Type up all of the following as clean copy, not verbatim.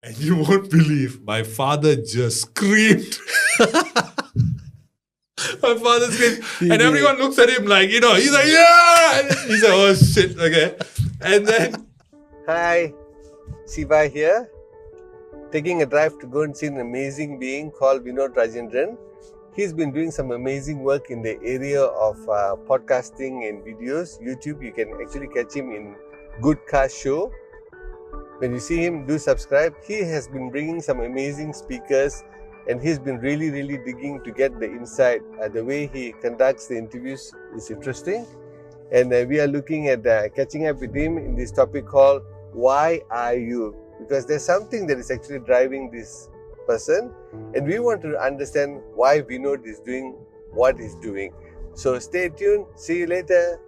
And you won't believe, my father just screamed. My father screamed. And everyone looks at him like, he's like, yeah! And he's like, oh shit, okay. And then... Hi, Siva here. Taking a drive to go and see an amazing being called Vinodh Rajendran. He's been doing some amazing work in the area of podcasting and videos. YouTube, you can actually catch him in GoodCast Show. When you see him, do subscribe. He has been bringing some amazing speakers and he's been really digging to get the insight. The way he conducts the interviews is interesting. And we are looking at catching up with him in this topic called Why Are You? Because there's something that is actually driving this person and we want to understand why Vinodh is doing what he's doing. So stay tuned. See you later.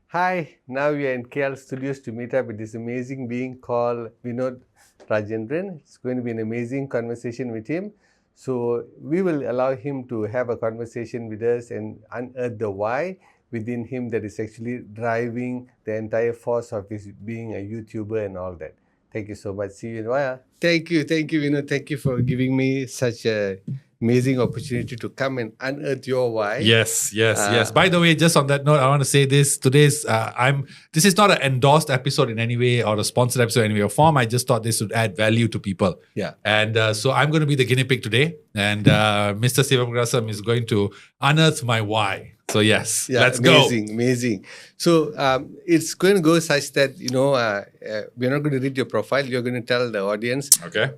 Hi, now we are in KL Studios to meet up with this amazing being called Vinodh Rajendran. It's going to be an amazing conversation with him. So we will allow him to have a conversation with us and unearth the why within him that is actually driving the entire force of his being a YouTuber and all that. Thank you so much. See you in a while. Thank you, Vinodh. Thank you for giving me such a amazing opportunity to come and unearth your why. Yes. By the way, just on that note, I want to say this. Today's this is not an endorsed episode in any way or a sponsored episode in any way or form. I just thought this would add value to people. Yeah. And so I'm going to be the guinea pig today. And Mr. Sivam Grasam is going to unearth my why. So yes, let's go. Amazing. So it's going to go such that, we're not going to read your profile. You're going to tell the audience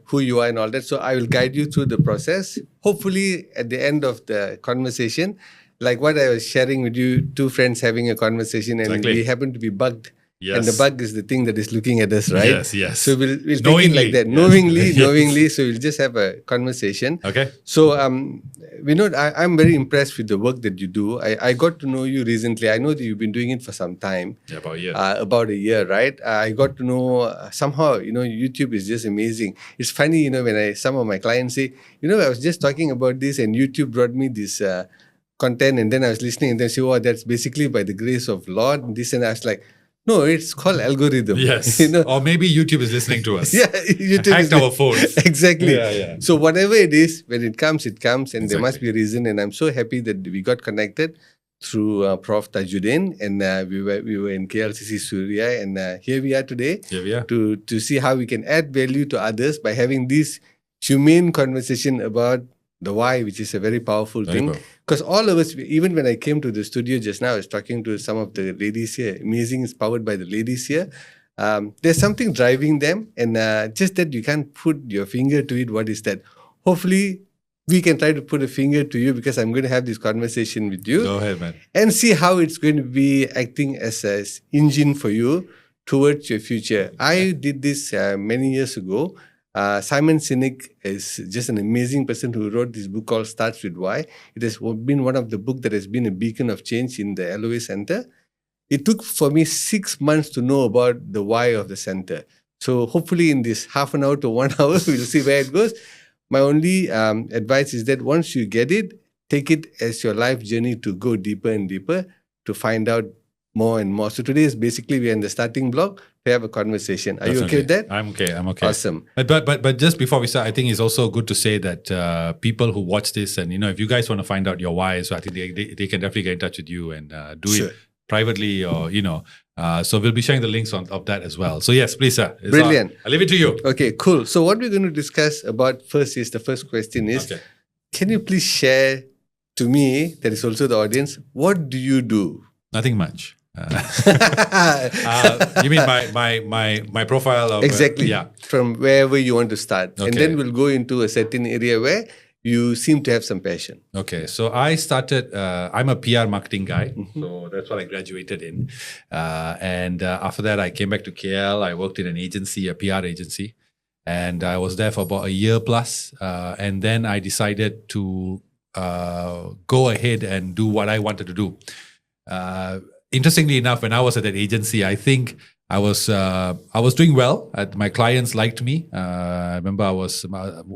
who you are and all that. So I will guide you through the process. Hopefully at the end of the conversation, like what I was sharing with you, two friends having a conversation and we happen to be bugged. Yes. And the bug is the thing that is looking at us, right? Yes. So we'll take it like that. Yes. Knowingly. So we'll just have a conversation. Okay. So, I'm very impressed with the work that you do. I got to know you recently. I know that you've been doing it for some time. Yeah, about a year. About a year, right? I got to know somehow, YouTube is just amazing. It's funny, when some of my clients say, I was just talking about this and YouTube brought me this content and then I was listening and they say, oh, that's basically by the grace of Lord. And this and I was like, no, it's called algorithm. Yes. Or maybe YouTube is listening to us. Yeah, YouTube hacked our phones. Exactly. Yeah. So whatever it is, when it comes, it comes. And there must be a reason. And I'm so happy that we got connected through Prof. Tajuddin. And we were in KLCC Surya. And here we are today to see how we can add value to others by having this humane conversation about the why, which is a very powerful thing. Because all of us, even when I came to the studio just now, I was talking to some of the ladies here. Amazing is powered by the ladies here. There's something driving them and just that you can't put your finger to it. What is that? Hopefully, we can try to put a finger to you because I'm going to have this conversation with you. Go ahead, man. And see how it's going to be acting as an engine for you towards your future. I did this many years ago. Simon Sinek is just an amazing person who wrote this book called Starts With Why. It has been one of the books that has been a beacon of change in the LOA Center. It took for me 6 months to know about the why of the center. So hopefully in this half an hour to 1 hour, we'll see where it goes. My only advice is that once you get it, take it as your life journey to go deeper and deeper to find out more and more. So today is basically we're in the starting block to have a conversation. Are you okay with that? I'm okay. Awesome. But just before we start, I think it's also good to say that people who watch this and if you guys want to find out your why, so I think they can definitely get in touch with you and do it privately or so we'll be sharing the links of that as well. So yes, please, sir. Brilliant. I'll leave it to you. Okay, cool. So what we're going to discuss about first is the first question is, can you please share to me, that is also the audience, what do you do? Nothing much. You mean my profile? Of, exactly. From wherever you want to start. And then we'll go into a certain area where you seem to have some passion. Okay. So I started, I'm a PR marketing guy. So that's what I graduated in. And after that, I came back to KL. I worked in an agency, a PR agency. And I was there for about a year plus. And then I decided to go ahead and do what I wanted to do. Interestingly enough, when I was at that agency, I think I was doing well. My clients liked me. I remember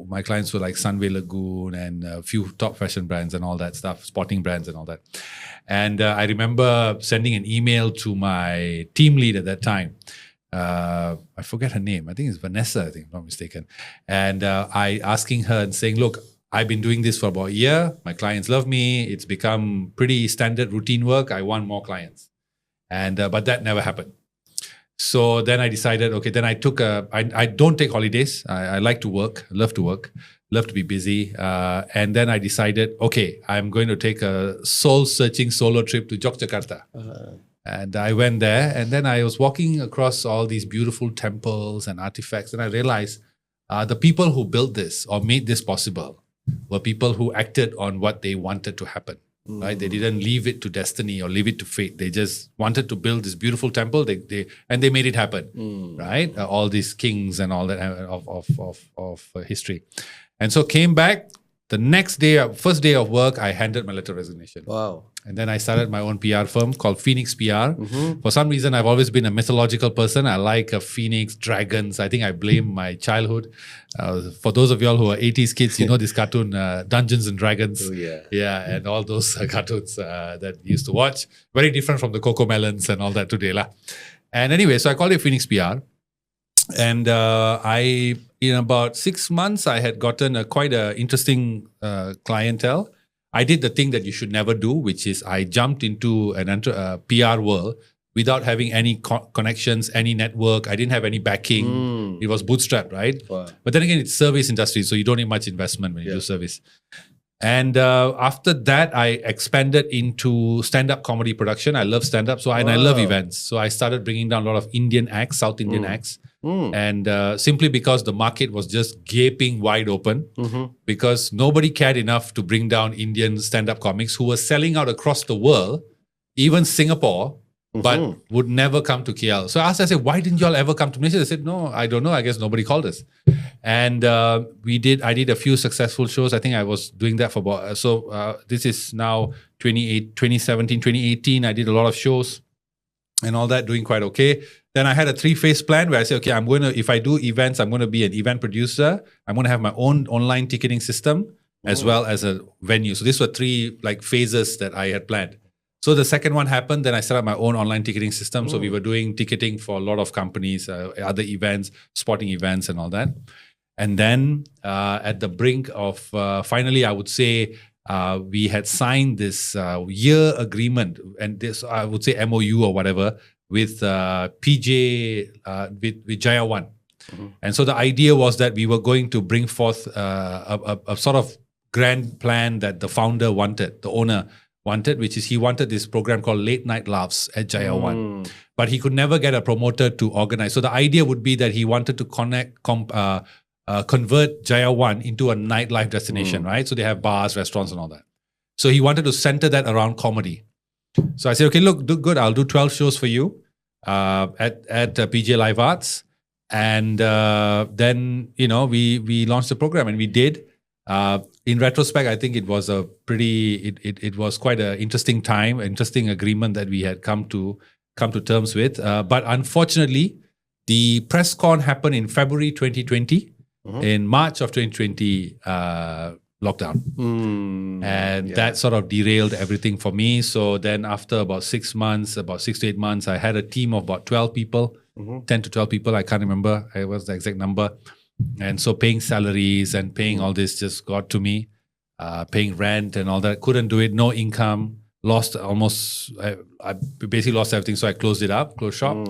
my clients were like Sunway Lagoon and a few top fashion brands and all that stuff, sporting brands and all that. And I remember sending an email to my team lead at that time. I forget her name. I think it's Vanessa, I think, if I'm not mistaken. And I asking her and saying, look, I've been doing this for about a year. My clients love me. It's become pretty standard routine work. I want more clients. And but that never happened. So then I decided, okay, then I took I don't take holidays. I like to work, love to work, love to be busy. And then I decided, okay, I'm going to take a soul-searching solo trip to Yogyakarta. And I went there, and then I was walking across all these beautiful temples and artifacts, and I realized the people who built this or made this possible were people who acted on what they wanted to happen. Right? They didn't leave it to destiny or leave it to fate. They just wanted to build this beautiful temple. They made it happen. Right? All these kings and all that of history. And so came back. The next day, first day of work, I handed my letter of resignation. Wow. And then I started my own PR firm called Phoenix PR. For some reason, I've always been a mythological person. I like a phoenix, dragons. I think I blame my childhood. For those of y'all who are 80s kids, you know this cartoon, Dungeons and Dragons. Oh, yeah. Yeah, and all those cartoons that you used to watch. Very different from the Coco Melons and all that today. And anyway, so I called it Phoenix PR. And in about 6 months, I had gotten quite an interesting clientele. I did the thing that you should never do, which is I jumped into an PR world without having any connections, any network. I didn't have any backing. It was bootstrapped, right? Wow. But then again, it's service industry, so you don't need much investment when you do service. And after that, I expanded into stand-up comedy production. I love stand-up, and I love events. So I started bringing down a lot of Indian acts, South Indian acts. And simply because the market was just gaping wide open, because nobody cared enough to bring down Indian stand-up comics who were selling out across the world, even Singapore, but would never come to KL. So I said, why didn't y'all ever come to Malaysia? They said, no, I don't know. I guess nobody called us. And I did a few successful shows. I think I was doing that for about, this is now 2017, 2018. I did a lot of shows and all that, doing quite okay. Then I had a 3-phase plan where I said, okay, if I do events, I'm going to be an event producer. I'm going to have my own online ticketing system as well as a venue. So these were 3 phases that I had planned. So the second one happened. Then I set up my own online ticketing system. So we were doing ticketing for a lot of companies, other events, sporting events and all that. And then at the brink of, finally, I would say, we had signed this year agreement, and this, I would say MOU or whatever, with PJ, with Jaya One. And so the idea was that we were going to bring forth a sort of grand plan that the founder wanted, the owner wanted, which is he wanted this program called Late Night Laughs at Jaya One. But he could never get a promoter to organize. So the idea would be that he wanted to convert Jaya One into a nightlife destination, right? So they have bars, restaurants and all that. So he wanted to center that around comedy. So I said, okay, look, good. I'll do 12 shows for you at PJ Live Arts. And then, we launched the program, and we did. In retrospect, I think it was it was quite an interesting time, interesting agreement that we had come to terms with. But unfortunately, the press con happened in February 2020. In March of 2020, lockdown. And that sort of derailed everything for me. So then after about 6 to 8 months, I had a team of about 12 people, 10 to 12 people. I can't remember. It was the exact number. And so paying salaries and paying all this just got to me, paying rent and all that. Couldn't do it. No income. Lost almost, I basically lost everything. So I closed shop.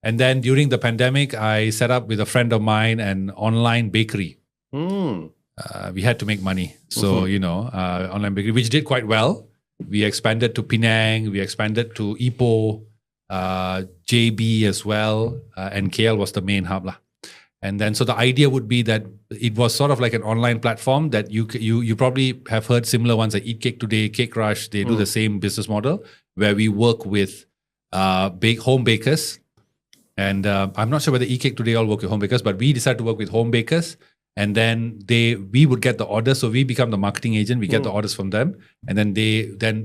And then during the pandemic, I set up with a friend of mine an online bakery. We had to make money. So, online bakery, which did quite well. We expanded to Penang. We expanded to Ipoh, JB as well. And KL was the main hub. And then, so the idea would be that it was sort of like an online platform that you probably have heard similar ones like Eat Cake Today, Cake Rush. They do the same business model where we work with home bakers. And I'm not sure whether Eat Cake Today all work with home bakers, but we decided to work with home bakers. And then we would get the orders. So we become the marketing agent. We get the orders from them. And then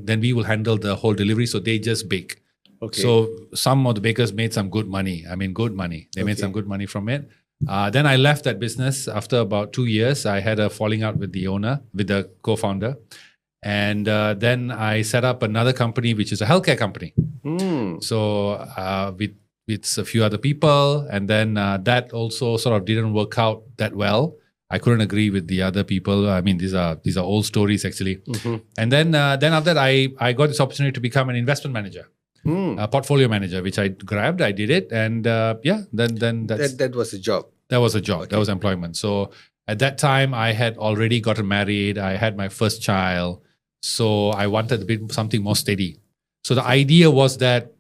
then we will handle the whole delivery. So they just bake. Okay. So some of the bakers made some good money. I mean, good money. They made some good money from it. Then I left that business after about 2 years. I had a falling out with the owner, with the co-founder. And then I set up another company, which is a healthcare company. So with a few other people. And then that also sort of didn't work out that well. I couldn't agree with the other people. I mean, these are old stories actually. And then after that, I got this opportunity to become an investment manager, a portfolio manager, which I grabbed. I did it, and then that was a job. That was a job. Okay. That was employment. So at that time, I had already gotten married. I had my first child. So I wanted a bit something more steady. So the idea was that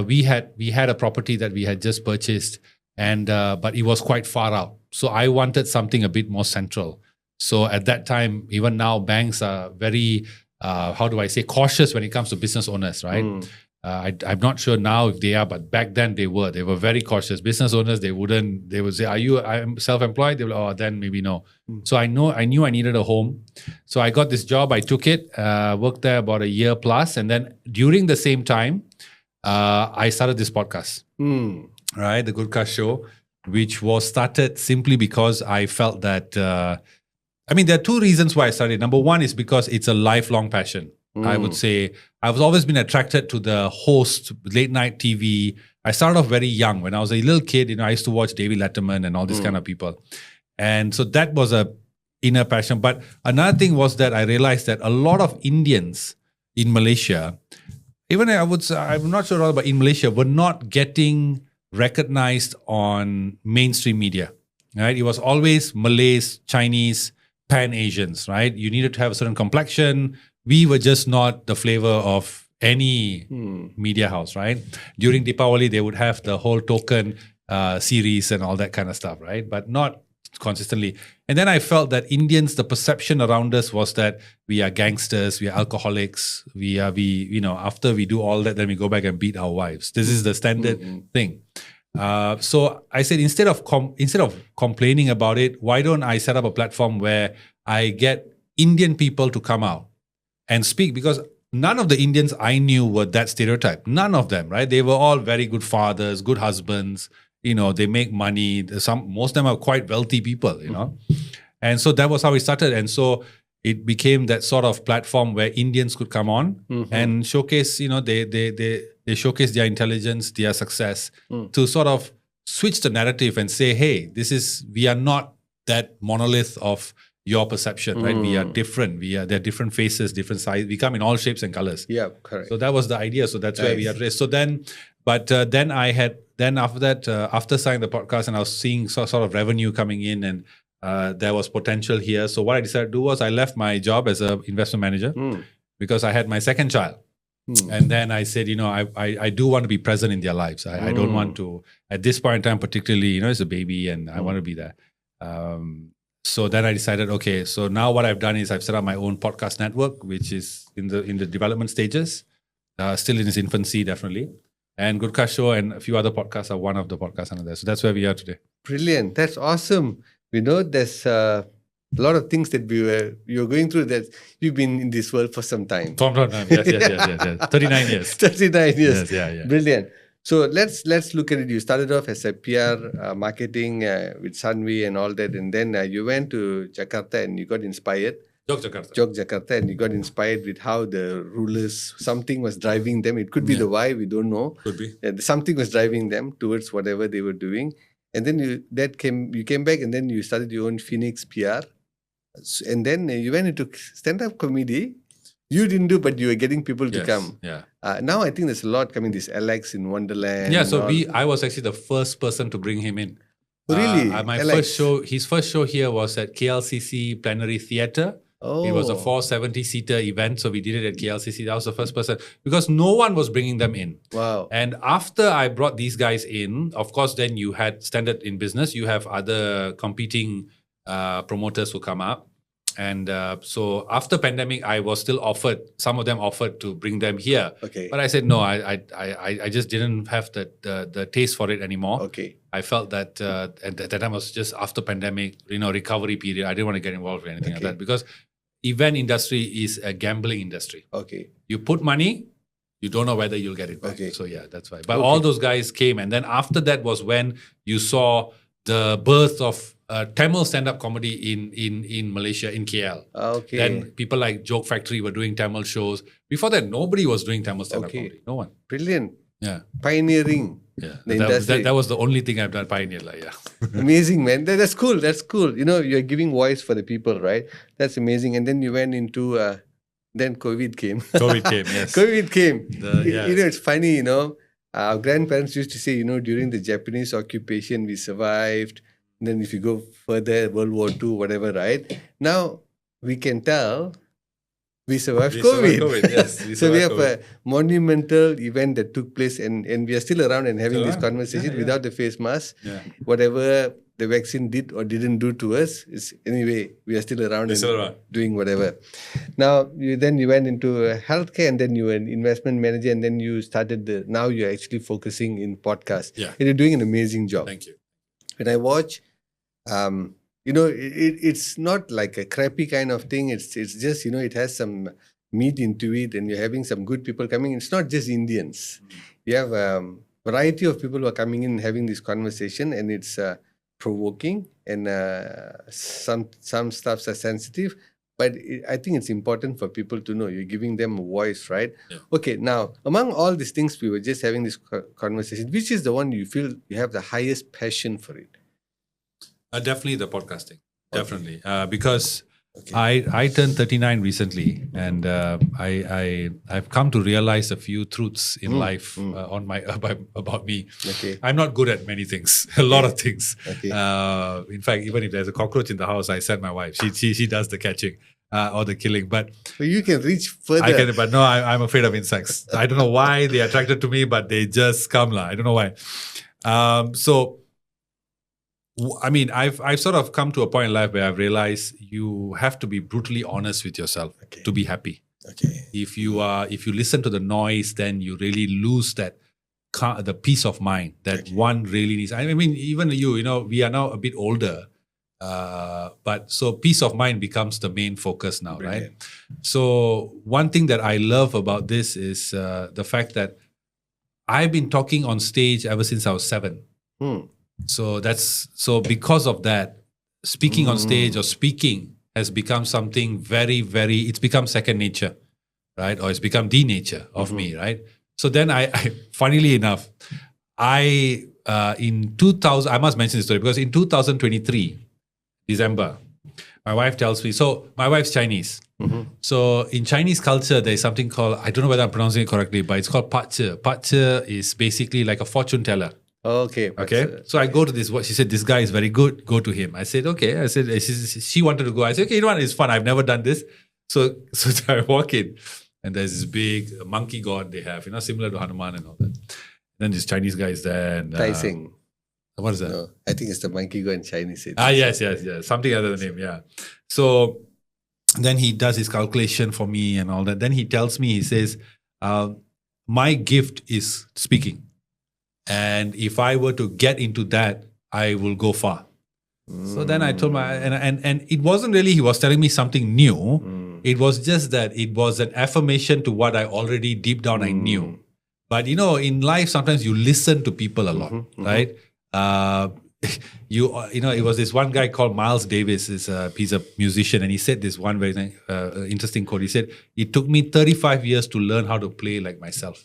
we had a property that we had just purchased, and but it was quite far out. So I wanted something a bit more central. So at that time, even now, banks are very, cautious when it comes to business owners, right? I'm not sure now if they are, but back then they were very cautious. Business owners, they would say, I'm self-employed? They will, oh, then maybe no. So I knew I needed a home. So I got this job, I took it, worked there about a year plus. And then during the same time, I started this podcast, right? The GoodCast Show, which was started simply because I felt that, there are two reasons why I started. Number one is because it's a lifelong passion. I would say I've always been attracted to the host, late night TV. I started off very young. When I was a little kid, I used to watch David Letterman and all these kind of people. And so that was a inner passion. But another thing was that I realized that a lot of Indians in Malaysia, even I'm not sure about in Malaysia, were not getting recognized on mainstream media, right? It was always Malays, Chinese, Pan-Asians, right? You needed to have a certain complexion. We were just not the flavor of any media house, right? During Deepavali, they would have the whole token series and all that kind of stuff, right? But not consistently. And then I felt that Indians, the perception around us was that we are gangsters, we are alcoholics, after we do all that, then we go back and beat our wives. This is the standard thing. So I said, instead of complaining about it, why don't I set up a platform where I get Indian people to come out and speak? Because none of the Indians I knew were that stereotype. None of them, right? They were all very good fathers, good husbands. They make money. Most of them are quite wealthy people, And so that was how it started. And so it became that sort of platform where Indians could come on and showcase, they showcase their intelligence, their success to sort of switch the narrative and say, hey, we are not that monolith of your perception, right? We are different. There are different faces, different sizes. We come in all shapes and colors. Yeah, correct. So that was the idea. So that's where we are raised. So then, after that, after signing the podcast, and I was seeing sort of revenue coming in, and there was potential here. So what I decided to do was I left my job as an investment manager because I had my second child. And then I said, I do want to be present in their lives. I don't want to, at this point in time, particularly, it's a baby and I want to be there. So then I decided, okay, so now what I've done is I've set up my own podcast network, which is in the development stages, still in its infancy, definitely. And GoodCast Show and a few other podcasts are one of the podcasts under there. So that's where we are today. Brilliant. That's awesome. We know there's a lot of things that you're going through, that you've been in this world for some time. Yes. 39 years. 39 years. Yes, yeah. Brilliant. So let's look at it. You started off as a PR marketing with Sanvi and all that, and then you went to Jakarta and you got inspired. Jakarta, and you got inspired with how the rulers, something was driving them. It could be the why, we don't know. Could be. Something was driving them towards whatever they were doing. And then you came back, and then you started your own Phoenix PR. And then you went into stand-up comedy. You didn't do, but you were getting people to come. Yeah. Now I think there's a lot coming. This Alex in Wonderland. Yeah. So I was actually the first person to bring him in. Really? His first show here was at KLCC Plenary Theatre. Oh. It was a 470-seater event, so we did it at KLCC. That was the first person, because no one was bringing them in. Wow. And after I brought these guys in, of course, then you had standard in business. You have other competing promoters who come up. And so after pandemic, I was still offered, some of them offered to bring them here. Okay. But I said, no, I just didn't have the taste for it anymore. Okay. I felt that at that time was just after pandemic, recovery period. I didn't want to get involved with anything like that because event industry is a gambling industry. Okay. You put money, you don't know whether you'll get it back. Okay. So yeah, that's why. But all those guys came. And then after that was when you saw the birth of Tamil stand-up comedy in Malaysia, in KL. Okay. Then people like Joke Factory were doing Tamil shows. Before that, nobody was doing Tamil stand-up comedy. No one. Brilliant. Yeah. Pioneering. Yeah. The industry. That was the only thing I've done, pioneer. Yeah. Amazing, man. That's cool. That's cool. You're giving voice for the people, right? That's amazing. And then you went into... then COVID came. COVID came, yes. COVID came. Yeah. It's funny, our grandparents used to say, during the Japanese occupation, we survived. And then if you go further, World War II, whatever, right? Now, we can tell we survived COVID. Yes, so we have a monumental event that took place and we are still around and having this conversation without the face mask. Yeah. Whatever the vaccine did or didn't do to us, anyway, we are still around doing whatever. Now, you went into healthcare and then you were an investment manager and then you started now you're actually focusing in podcast. Yeah. And you're doing an amazing job. Thank you. When I watch, it's not like a crappy kind of thing. It's just, it has some meat into it and you're having some good people coming. It's not just Indians. You have a variety of people who are coming in and having this conversation and it's provoking and some stuffs are sensitive. But I think it's important for people to know you're giving them a voice, right? Yeah. Okay, now, among all these things, we were just having this conversation. Which is the one you feel you have the highest passion for it? Definitely the podcasting. Definitely. Because I turned 39 recently and I've come to realize a few truths in life about me. Okay. I'm not good at many things, a lot of things. Okay. In fact, even if there's a cockroach in the house, I send my wife. She does the catching or the killing. But you can reach further. I can, but no, I'm afraid of insects. I don't know why they're attracted to me, but they just come. I don't know why. I mean, I've sort of come to a point in life where I've realized you have to be brutally honest with yourself to be happy. Okay. If you listen to the noise, then you really lose the peace of mind that one really needs. I mean, even we are now a bit older, but so peace of mind becomes the main focus now, right? So one thing that I love about this is the fact that I've been talking on stage ever since I was 7. So because of that, speaking on stage or speaking has become something very, very, it's become second nature, right? Or it's become the nature of me, right? So then I funnily enough, in 2000, I must mention this story because in 2023, December, my wife tells me, so my wife's Chinese. So in Chinese culture, there's something called, I don't know whether I'm pronouncing it correctly, but it's called Pat Che. Pat Che is basically like a fortune teller. Okay. So I go to this. She said, this guy is very good. Go to him. I said, okay. I said, she wanted to go. I said, okay, you know what? It's fun. I've never done this. So I walk in and there's this big monkey god they have, similar to Hanuman and all that. Then this Chinese guy is there. And, Tai Seng. What is that? No, I think it's the monkey god in Chinese. Yes. Something other than him, yeah. So then he does his calculation for me and all that. Then he tells me, he says, my gift is speaking. And if I were to get into that, I will go far. So then I told my, and it wasn't really, he was telling me something new. It was just that it was an affirmation to what I already deep down I knew. But in life, sometimes you listen to people a lot, right? It was this one guy called Miles Davis, he's a musician, and he said this one very interesting quote. He said, it took me 35 years to learn how to play like myself.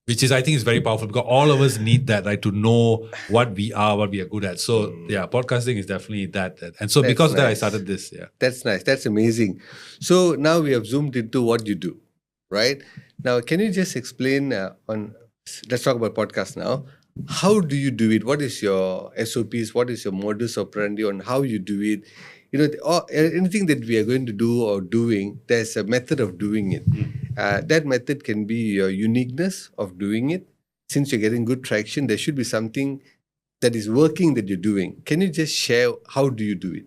Which is, I think, is very powerful because all of us need that, right? To know what we are good at. So, podcasting is definitely that. And so, because of that, I started this. Yeah, that's nice. That's amazing. So now we have zoomed into what you do, right? Now, can you just explain let's talk about podcast now. How do you do it? What is your SOPs? What is your modus operandi on how you do it? Anything that we are going to do or doing, there's a method of doing it. That method can be your uniqueness of doing it. Since you're getting good traction, there should be something that is working that you're doing. Can you just share how do you do it?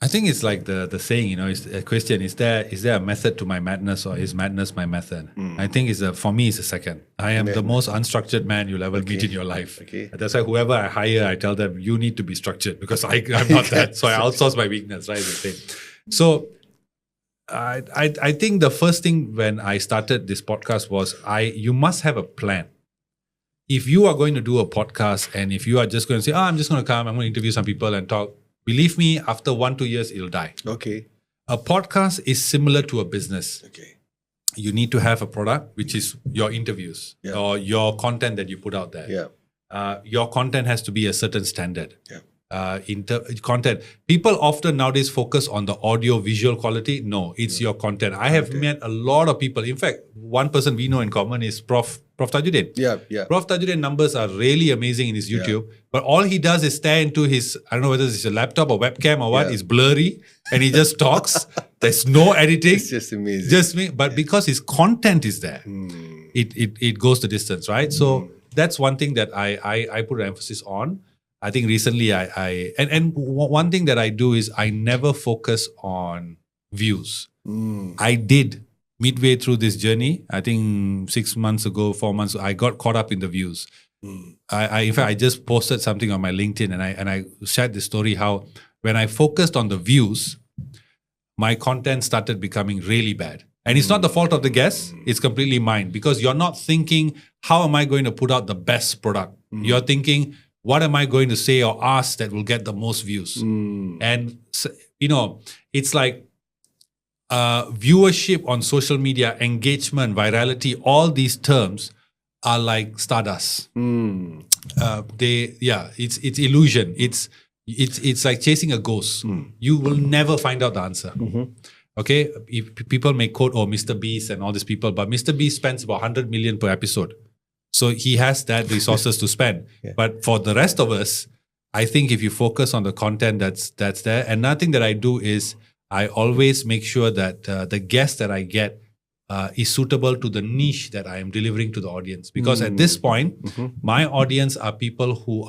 I think it's like the saying, is a question: is there a method to my madness, or is madness my method? I think for me it's a second. I am the most unstructured man you'll ever meet in your life. Okay. That's why whoever I hire, I tell them you need to be structured, because I'm not that. So I outsource my weakness, right? The thing. So I think the first thing when I started this podcast was you must have a plan. If you are going to do a podcast, and if you are just going to say, I'm just going to come, I'm going to interview some people and talk, believe me, after 1-2 years, it'll die. Okay. A podcast is similar to a business. Okay. You need to have a product, which is your interviews or your content that you put out there. Yeah. Your content has to be a certain standard. Yeah. Content. People often nowadays focus on the audio visual quality. No, it's your content. I have met a lot of people. In fact, one person we know in common is Prof Tajuddin. Yeah. Prof Tajuddin numbers are really amazing in his YouTube, but all he does is stare into his, I don't know whether it's a laptop or webcam or what, it's blurry, and he just talks. There's no editing. It's just amazing. Just me, but because his content is there, it goes the distance, right? So that's one thing that I put an emphasis on. I think recently and one thing that I do is I never focus on views. I did midway through this journey. I think 6 months ago, 4 months ago, I got caught up in the views. In fact, I just posted something on my LinkedIn, and I shared this story how when I focused on the views, my content started becoming really bad. And it's not the fault of the guest, it's completely mine, because you're not thinking, how am I going to put out the best product? You're thinking, what am I going to say or ask that will get the most views? And, it's like viewership on social media, engagement, virality, all these terms are like stardust. It's illusion. It's like chasing a ghost. You will never find out the answer. Okay, if people may quote, Mr. Beast and all these people, but Mr. Beast spends about 100 million per episode. So he has that resources to spend. But for the rest of us, I think if you focus on the content that's there, and another thing that I do is I always make sure that the guest that I get is suitable to the niche that I am delivering to the audience. Because at this point, my audience are people who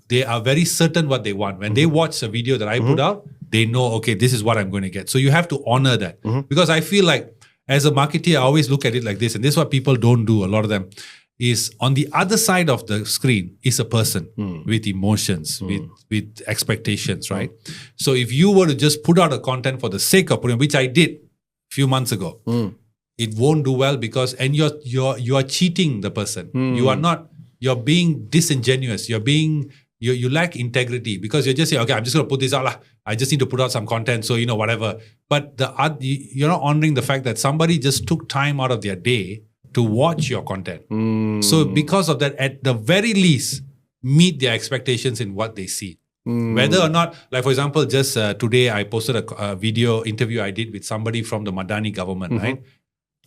they are very certain what they want. When they watch a video that I put out, they know, okay, this is what I'm going to get. So you have to honor that. Because I feel like as a marketer, I always look at it like this, and this is what people don't do, a lot of them, is on the other side of the screen is a person with emotions, with expectations, right? So if you were to just put out a content for the sake of putting, which I did a few months ago, it won't do well, because, and you are cheating the person. You're being disingenuous. You lack integrity, because you're just saying, okay, I'm just going to put this out. I just need to put out some content. So, whatever. But you're not honoring the fact that somebody just took time out of their day to watch your content. So because of that, at the very least, meet their expectations in what they see. Whether or not, like for example, just today I posted a video interview I did with somebody from the Madani government, right?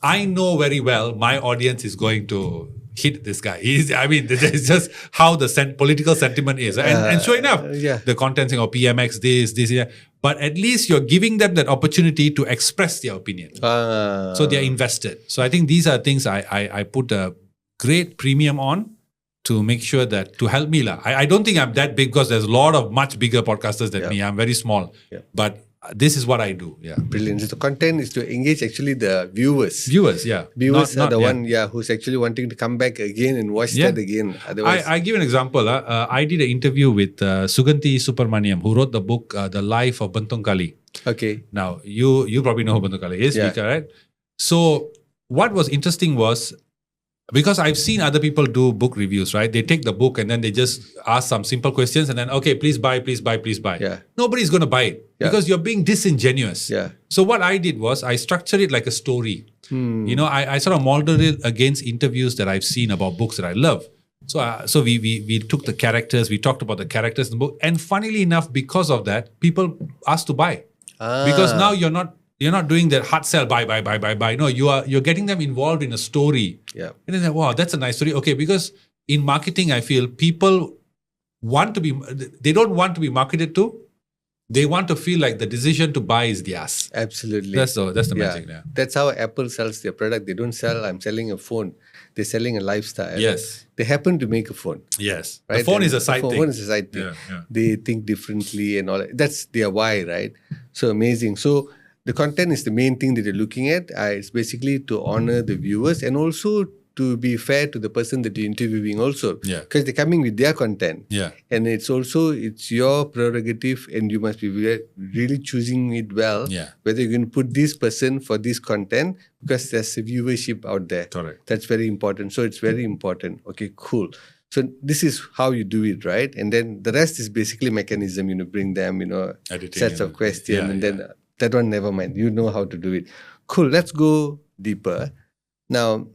I know very well my audience is going to hit this guy. It's just how the political sentiment is. And sure enough, the content saying, PMX, this, yeah. But at least you're giving them that opportunity to express their opinion. So they're invested. So I think these are things I put a great premium on to make sure that, to help me. I don't think I'm that big, because there's a lot of much bigger podcasters than me. I'm very small. But this is what I do. Brilliant. So the content is to engage actually the viewers. Viewers are the one who's actually wanting to come back again and watch that again. Otherwise, I give an example. I did an interview with Suganti Suparmaniam, who wrote the book The Life of Bentong Kali. Okay. Now you probably know who Bentong Kali is, right? So what was interesting was, because I've seen other people do book reviews, right? They take the book and then they just ask some simple questions and then, okay, please buy. Nobody's going to buy it because you're being disingenuous. So what I did was I structured it like a story. I sort of molded it against interviews that I've seen about books that I love. So we took the characters, we talked about the characters in the book. And funnily enough, because of that, people asked to buy. Because now you're not doing that hard sell, buy. No, you're getting them involved in a story. And then like, wow, that's a nice story. Okay, because in marketing, I feel people they don't want to be marketed to. They want to feel like the decision to buy is theirs. Absolutely. That's the magic. That's how Apple sells their product. They don't sell, I'm selling a phone. they're selling a lifestyle. Yes. They happen to make a phone. Yes. Right? The phone And is a side the thing. phone is a side thing. Yeah. They think differently and all that. That's their why, right? So amazing. So the content is the main thing that you're looking at. It's basically to honor the viewers and also to be fair to the person that you're interviewing also. Yeah. Because they're coming with their content. Yeah. And it's your prerogative and you must be really choosing it well. Yeah. Whether you're going to put this person for this content because there's a viewership out there. Correct. That's very important. So it's very important. Okay, cool. So this is how you do it, right? And then the rest is basically mechanism, bring them, Editing sets of and- questions yeah, and then that one, never mind. You know how to do it. Cool. Let's go deeper. Now,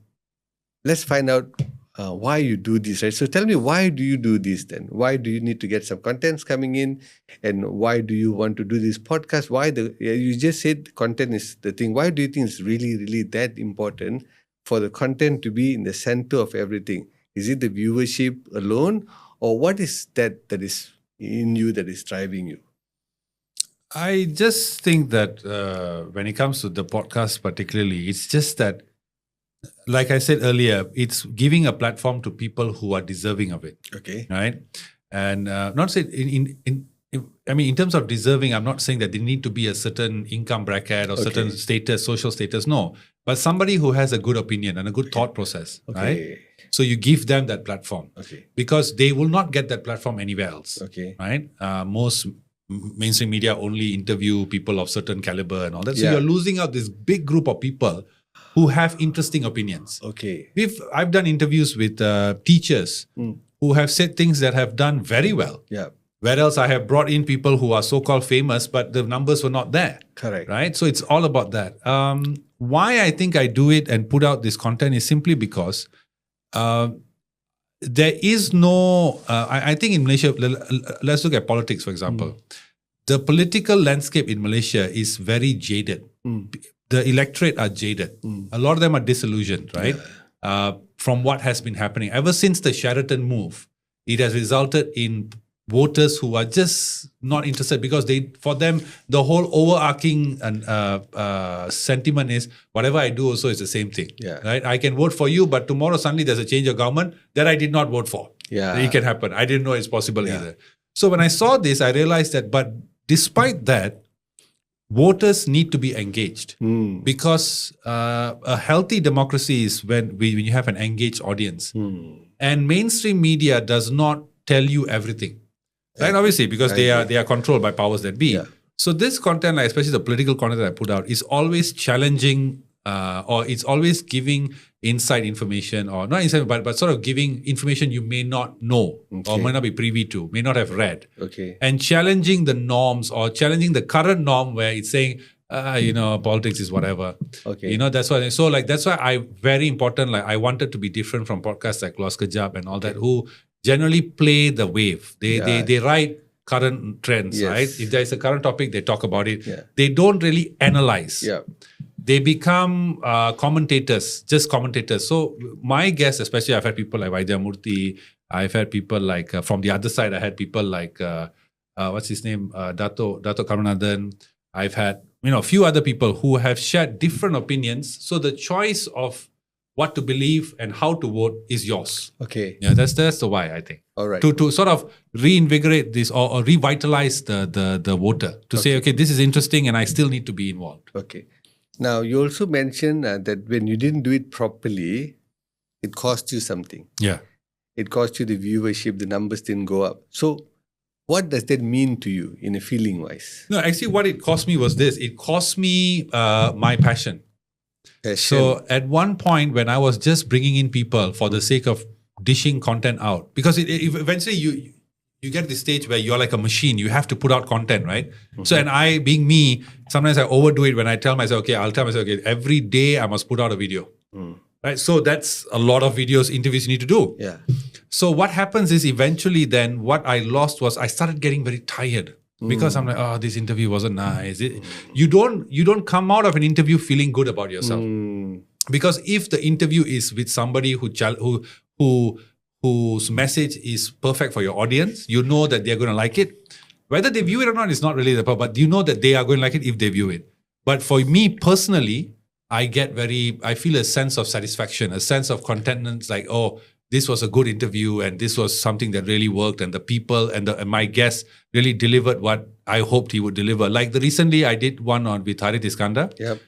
let's find out why you do this, right? So tell me, why do you do this then? Why do you need to get some contents coming in? And why do you want to do this podcast? You just said content is the thing. Why do you think it's really, really that important for the content to be in the center of everything? Is it the viewership alone? Or what is that is in you that is driving you? I just think that when it comes to the podcast particularly, it's just that, like I said earlier, it's giving a platform to people who are deserving of it. Okay. Right? And not say in terms of deserving, I'm not saying that they need to be a certain income bracket or certain status, social status. No, but somebody who has a good opinion and a good thought process. Okay. Right? So you give them that platform. Okay. Because they will not get that platform anywhere else. Okay. Right? Most mainstream media only interview people of certain caliber and all that. So Yeah. you're losing out this big group of people who have interesting opinions. Okay. I've done interviews with teachers who have said things that have done very well. Yeah. Whereas I have brought in people who are so-called famous, but the numbers were not there. Correct. Right? So it's all about that. Why I think I do it and put out this content is simply because there is no, I think in Malaysia, let's look at politics, for example. The political landscape in Malaysia is very jaded. The electorate are jaded. A lot of them are disillusioned, right? From what has been happening. Ever since the Sheraton move, it has resulted in voters who are just not interested because for them, the whole overarching sentiment is whatever I do also is the same thing. Yeah. Right? I can vote for you, but tomorrow suddenly there's a change of government that I did not vote for. Yeah. It can happen. I didn't know it's possible either. So when I saw this, I realized that, but despite that, voters need to be engaged because a healthy democracy is when you have an engaged audience. And mainstream media does not tell you everything. Right, obviously, because they are controlled by powers that be. Yeah. So this content, like especially the political content that I put out, is always challenging, or it's always giving inside information, or not inside, but sort of giving information you may not know or may not be privy to, may not have read, and challenging the norms or challenging the current norm where it's saying, politics is whatever. That's why. So that's why very important. Like I wanted to be different from podcasts like Los Kejap and all that, who generally play the wave. They ride current trends, right? If there's a current topic, they talk about it. Yeah. They don't really analyze. Yeah. They become commentators, just commentators. So my guess, especially I've had people like Vaidya Murthy, I've had people like, from the other side, I had people like, what's his name? Dato Karunathan. I've had, a few other people who have shared different opinions. So the choice of what to believe and how to vote is yours. Okay. Yeah, that's the why, I think. All right. To sort of reinvigorate this or revitalize the voter to say, okay, this is interesting and I still need to be involved. Okay. Now, you also mentioned that when you didn't do it properly, it cost you something. Yeah. It cost you the viewership, the numbers didn't go up. So what does that mean to you in a feeling wise? No, actually what it cost me was this. It cost me my passion. So at one point when I was just bringing in people for the sake of dishing content out, because eventually you get to the stage where you're like a machine. You have to put out content, right? So, and I, being me, sometimes I overdo it when I tell myself, okay, every day I must put out a video, right? So that's a lot of videos, interviews you need to do. Yeah. So what happens is eventually then what I lost was I started getting very tired. Because I'm like, oh, this interview wasn't nice. You don't come out of an interview feeling good about yourself. Because if the interview is with somebody whose message is perfect for your audience, you know that they're going to like it. Whether they view it or not is not really the problem, but you know that they are going to like it if they view it. But for me personally, I feel a sense of satisfaction, a sense of contentment, like, oh, this was a good interview and this was something that really worked, and the people and my guest really delivered what I hoped he would deliver. Like recently I did one with Harith Iskandar. Yep.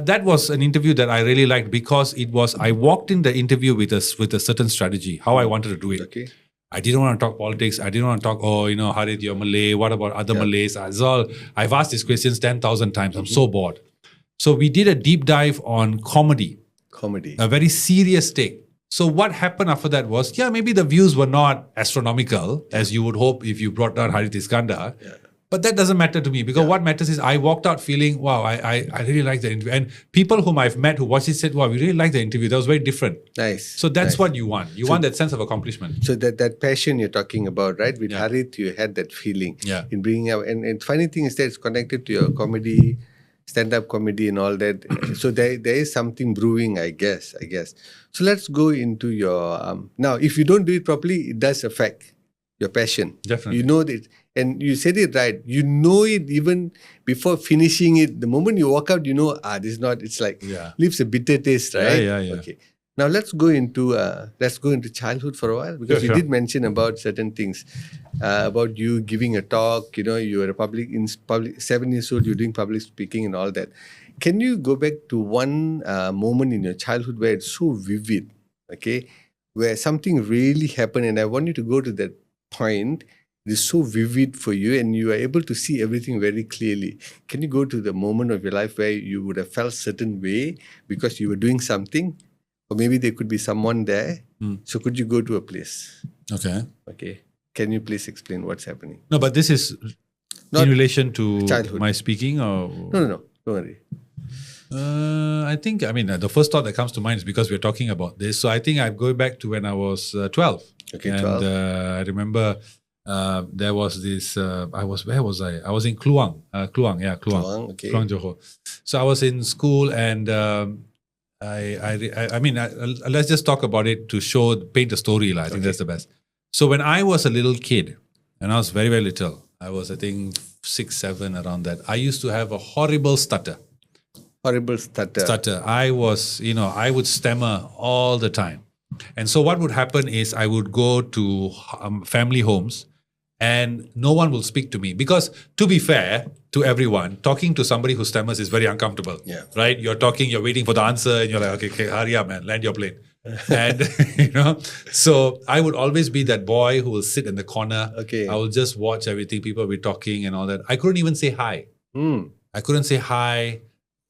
That was an interview that I really liked because I walked in the interview with a certain strategy, how I wanted to do it. Okay. I didn't want to talk politics. I didn't want to talk, Harith, you're Malay. What about other Malays? I've asked these questions 10,000 times. I'm so bored. So we did a deep dive on comedy. A very serious take. So what happened after that was, maybe the views were not astronomical as you would hope if you brought down Harith Iskandar. Yeah. But that doesn't matter to me because what matters is I walked out feeling, wow, I really like the interview. And people whom I've met who watched it said, wow, we really like the interview. That was very different. Nice. So that's what you want. You want that sense of accomplishment. So that passion you're talking about, right? With Harith, you had that feeling in bringing out. And funny thing is that it's connected to your comedy, stand-up comedy and all that. So there is something brewing, I guess. So let's go into your... now, if you don't do it properly, it does affect your passion. Definitely. You know that. And you said it right. You know it even before finishing it. The moment you walk out, you know, this is not, it's like, leaves a bitter taste, right? Yeah. Okay. Now let's go into childhood for a while, because you did mention about certain things, about you giving a talk, you were in public 7 years old, you're doing public speaking and all that. Can you go back to one moment in your childhood where it's so vivid, okay, where something really happened, and I want you to go to that point. It is so vivid for you and you are able to see everything very clearly. Can you go to the moment of your life where you would have felt certain way because you were doing something? Or maybe there could be someone there. So could you go to a place? Okay. Can you please explain what's happening? No, but this is in relation to childhood. My speaking or... No. Don't worry. The first thought that comes to mind is because we're talking about this. So I think I'm going back to when I was 12. Okay, and 12. I remember... there was this. Where was I? I was in Kluang. Kluang. Okay. Kluang Johor. So I was in school, and let's just talk about it to paint a story. I think that's the best. So when I was a little kid, and I was very, very little, I was, I think, 6, 7, around that. I used to have a horrible stutter. I was, I would stammer all the time. And so what would happen is I would go to family homes and no one will speak to me. Because to be fair to everyone, talking to somebody who stammers is very uncomfortable. Yeah. Right? You're talking, you're waiting for the answer and you're like, okay, hurry up, man, land your plane. And, so I would always be that boy who will sit in the corner. Okay. I will just watch everything. People will be talking and all that. I couldn't even say hi. I couldn't say hi.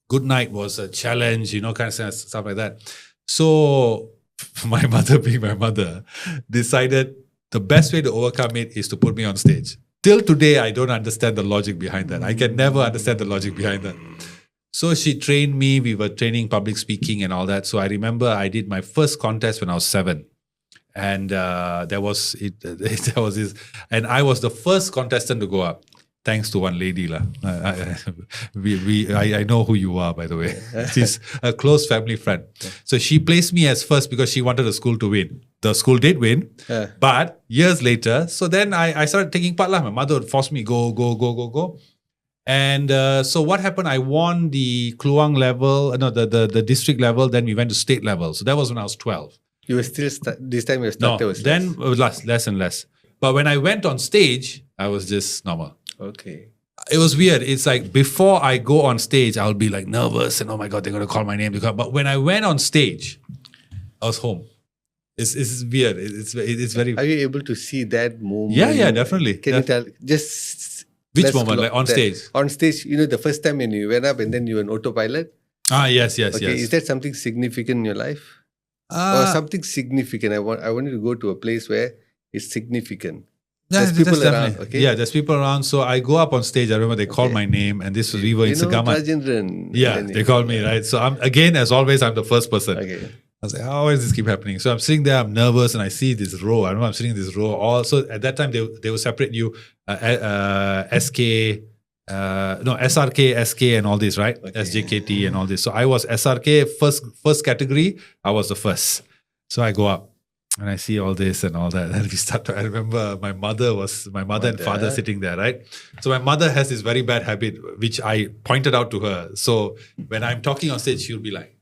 Good night was a challenge, kind of stuff like that. So my mother, being my mother, decided the best way to overcome it is to put me on stage. Till today, I don't understand the logic behind that. I can never understand the logic behind that. So she trained me. We were training public speaking and all that. So I remember I did my first contest when I was 7. And there was this, and I was the first contestant to go up. Thanks to one lady. I know who you are, by the way. She's a close family friend. So she placed me as first because she wanted the school to win. The school did win, but years later, so then I started taking part. My mother would force me, go. And so what happened, I won the Kluang level, the district level, then we went to state level. So that was when I was 12. You were still, this time your stutter was less. Then it was less and less. But when I went on stage, I was just normal. Okay. It was weird. It's like before I go on stage, I'll be like nervous and oh my God, they're going to call my name. But when I went on stage, I was home. It's weird. It's very... Are you able to see that moment? Yeah, definitely. Can you tell? Just... Which moment? Like on stage? On stage, the first time when you went up and then you were an autopilot? Yes. Okay, is that something significant in your life? Or something significant? I want you to go to a place where it's significant. There's people around, okay? Yeah, there's people around. So I go up on stage. I remember they called my name, and we were in Sagama. Vinodh Rajendran. Yeah, they called me, right? So as always, I'm the first person. Okay. I was like, how does this keep happening? So I'm sitting there, I'm nervous, and I see this row. I remember I'm sitting in this row. Also, at that time, they will separate you, SRK, SK, and all this, right? Okay. SJKT and all this. So I was SRK, first category. I was the first. So I go up. And I see all this and all that. And we start to, I remember my mother and father sitting there, right? So my mother has this very bad habit, which I pointed out to her. So when I'm talking on stage, she'll be like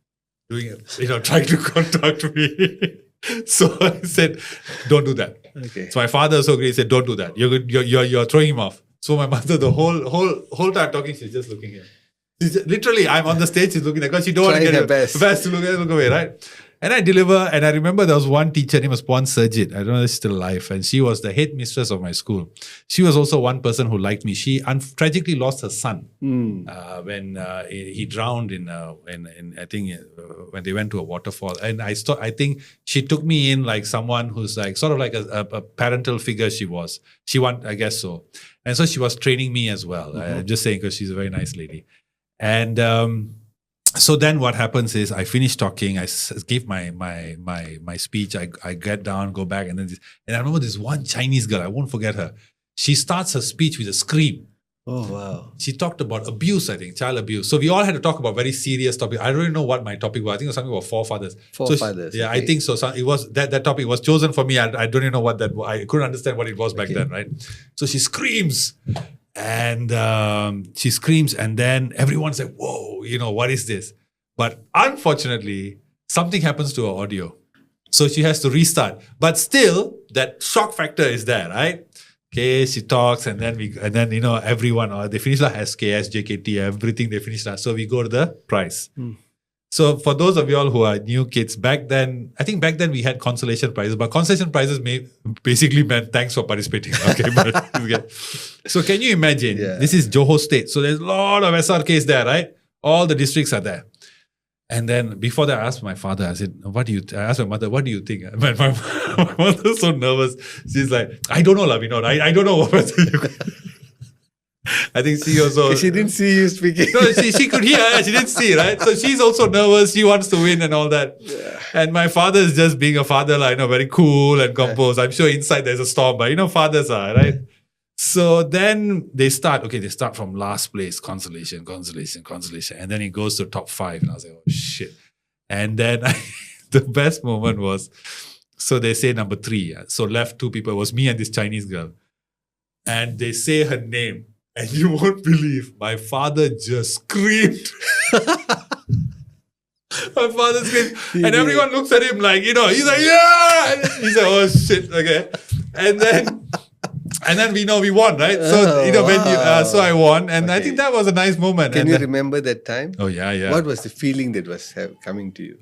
doing it, trying to contact me. So I said, don't do that. Okay. So my father also agreed. He said, don't do that. You're throwing him off. So my mother, the whole time talking, she's just looking here. Literally, I'm on the stage, she's looking there because she don't want to get her best to look away, right? And I deliver, and I remember there was one teacher, name was Pon Surjit. I don't know if she's still alive. And she was the head mistress of my school. She was also one person who liked me. She tragically lost her son when he drowned in I think when they went to a waterfall. And I think she took me in like someone who's like sort of like a parental figure. I guess so. And so she was training me as well. I'm just saying because she's a very nice lady. And so then what happens is I finish talking, I give my speech, I get down, go back, and I remember this one Chinese girl, I won't forget her. She starts her speech with a scream. Oh, wow. She talked about abuse, I think, child abuse. So we all had to talk about very serious topics. I don't even know what my topic was. I think it was something about forefathers. Forefathers. Yeah, okay. I think so. It was that topic was chosen for me. I don't even know what that was. I couldn't understand what it was back then, right? So she screams. And she screams, and then everyone's like, whoa, what is this? But unfortunately, something happens to her audio. So she has to restart. But still, that shock factor is there, right? Okay, she talks, and then everyone, they finish like SKS, JKT, everything they finish that. So we go to the prize. So for those of you all who are new kids, back then we had consolation prizes, but consolation prizes basically meant thanks for participating. Okay, so can you imagine? Yeah. This is Johor State, so there's a lot of SRKs there, right? All the districts are there. And then before that, I asked my father, I asked my mother, what do you think? My mother's so nervous. She's like, I don't know, Vinodh. I don't know what I think she also... She didn't see you speaking. No, she could hear, she didn't see, right? So she's also nervous. She wants to win and all that. Yeah. And my father is just being a father, very cool and composed. I'm sure inside there's a storm, but fathers are, right? So then they start from last place, consolation. And then it goes to top 5. And I was like, oh, shit. And then the best moment was, so they say number 3. So left 2 people. It was me and this Chinese girl. And they say her name. And you won't believe, my father just screamed. My father screamed. And everyone looks at him like, he's like, yeah! He's like, oh shit, okay. And then we won, right? So, so I won. And okay. I think that was a nice moment. Can you remember that time? Oh, yeah. What was the feeling that was coming to you?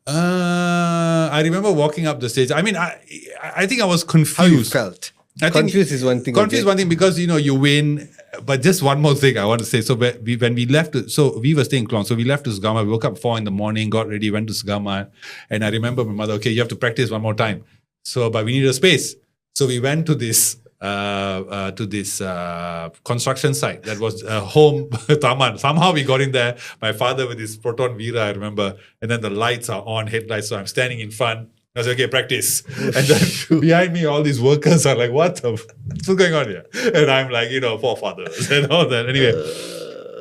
I remember walking up the stage. I mean, I think I was confused. How you felt? Confused is one thing. Confused one thing because, you win. But just one more thing I want to say. So when we left, we were staying in Klong. So we left to Sagama. We woke up 4 a.m, got ready, went to Sagama. And I remember my mother, okay, you have to practice one more time. So, but we needed a space. So we went to this construction site that was a home, Taman. Somehow we got in there. My father with his Proton Vira, I remember. And then the lights are on, headlights. So I'm standing in front. I was like, okay, practice. And then behind me, all these workers are like, what's going on here? And I'm like, forefathers and all that. Anyway.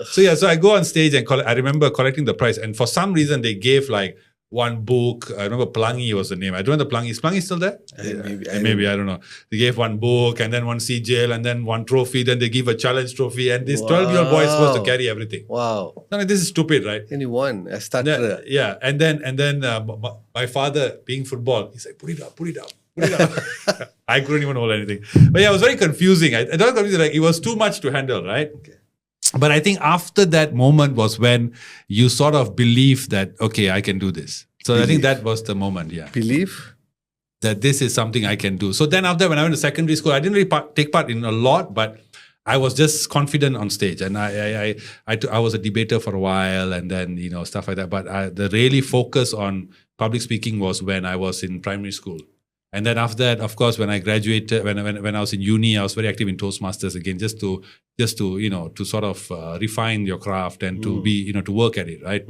So I go on stage and I remember collecting the prize. And for some reason, they gave like one book. I remember Pelangi was the name. I don't know the Pelangi. Is Pelangi still there? Maybe, I don't know. They gave one book and then one CJL and then one trophy. Then they give a challenge trophy. And this 12-year-old boy is supposed to carry everything. Wow. No, this is stupid, right? And he won a starter. Yeah. And then my father, being football, he's like, put it up. I couldn't even hold anything. But yeah, it was very confusing. I don't confusing. Like, it was too much to handle, right? Okay. But I think after that moment was when you sort of believe that, okay, I can do this. So I think that was the moment, yeah. Believe? That this is something I can do. So then after, when I went to secondary school, I didn't really take part in a lot, but I was just confident on stage. And I was a debater for a while and then, stuff like that. But the really focus on public speaking was when I was in primary school. And then after that, of course, when I graduated, when I was in uni, I was very active in Toastmasters again, just to to sort of refine your craft and to be, to work at it, right?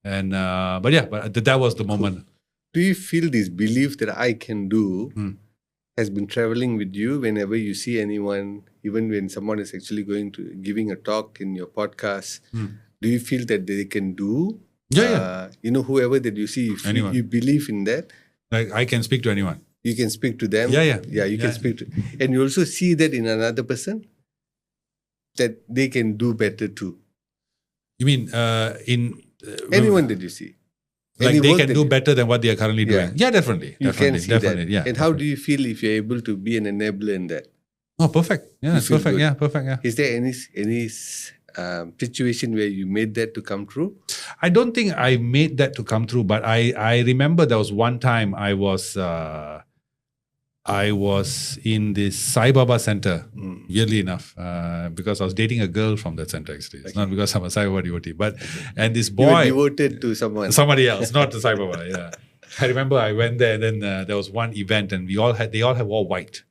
And but that was the moment. Do you feel this belief that I can do has been traveling with you whenever you see anyone, even when someone is actually giving a talk in your podcast? Do you feel that they can do? Yeah. Whoever that you see, you believe in that? Like I can speak to anyone. You can speak to them. Yeah. You can speak to, and you also see that in another person that they can do better too. You mean Anyone that you see, like they can do better than what they are currently doing? Yeah, definitely. You can see that. Yeah. And how do you feel if you're able to be an enabler in that? Oh, perfect. Yeah, it's perfect. Good. Yeah, perfect. Yeah. Is there any situation where you made that to come true? I don't think I made that to come true, but I remember there was one time I was in this Sai Baba center, weirdly enough, because I was dating a girl from that center actually. It's not because I'm a Sai Baba devotee, but and this boy you were devoted to somebody else, not to Sai Baba. Yeah, I remember I went there. Then there was one event, and they all wore white.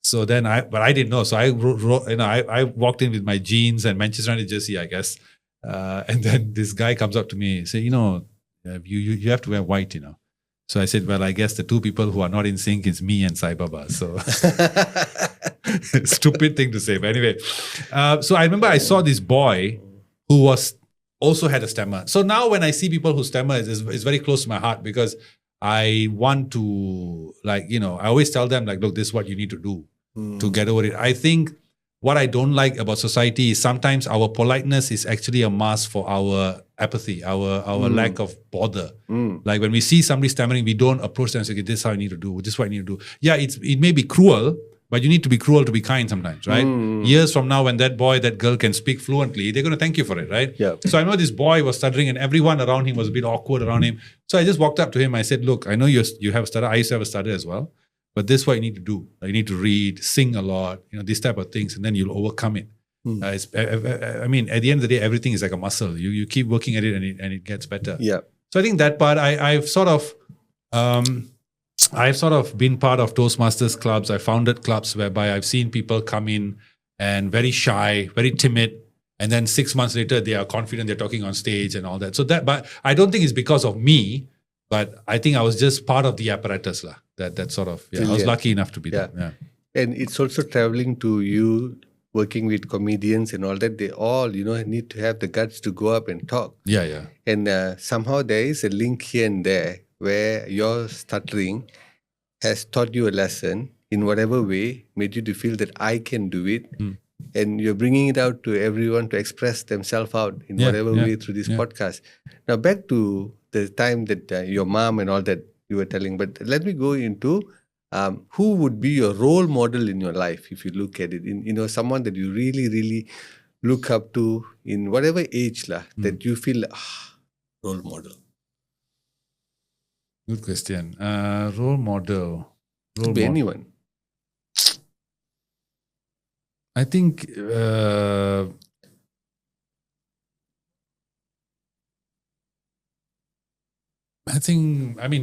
So then I didn't know. So I walked in with my jeans and Manchester United jersey, I guess. And then this guy comes up to me and say, you have to wear white, So I said, well, I guess the two people who are not in sync is me and Sai Baba. So stupid thing to say. But anyway, so I remember I saw this boy who also had a stammer. So now when I see people who stammer, it's very close to my heart because I want to, I always tell them, look, this is what you need to do to get over it. I think what I don't like about society is sometimes our politeness is actually a mask for our apathy, our lack of bother. Like when we see somebody stammering, we don't approach them and say, okay, this is how you need to do, this is what you need to do. Yeah, it may be cruel, but you need to be cruel to be kind sometimes, right? Years from now, when that girl can speak fluently, they're going to thank you for it, right? Yeah. So I know this boy was stuttering and everyone around him was a bit awkward around him. So I just walked up to him. I said, look, I know you have a stutter. I used to have a stutter as well. But this is what you need to do. You need to read, sing a lot, these type of things, and then you'll overcome it. I mean, at the end of the day, everything is like a muscle. You keep working at it, and it gets better. Yeah. So I think that part, I've sort of been part of Toastmasters clubs. I founded clubs whereby I've seen people come in and very shy, very timid, and then 6 months later they are confident, they're talking on stage and all that. So but I don't think it's because of me. But I think I was just part of the apparatus lah. That sort of, I was lucky enough to be there. Yeah. And it's also traveling to you, working with comedians and all that. They all, need to have the guts to go up and talk. Yeah. And somehow there is a link here and there where your stuttering has taught you a lesson in whatever way, made you to feel that I can do it. And you're bringing it out to everyone to express themselves out in whatever way through this podcast. Now back to the time that your mom and all that you were telling, but let me go into who would be your role model in your life if you look at it, in someone that you really, really look up to in whatever age that you feel role model. Good question. Role model. Could be anyone. I think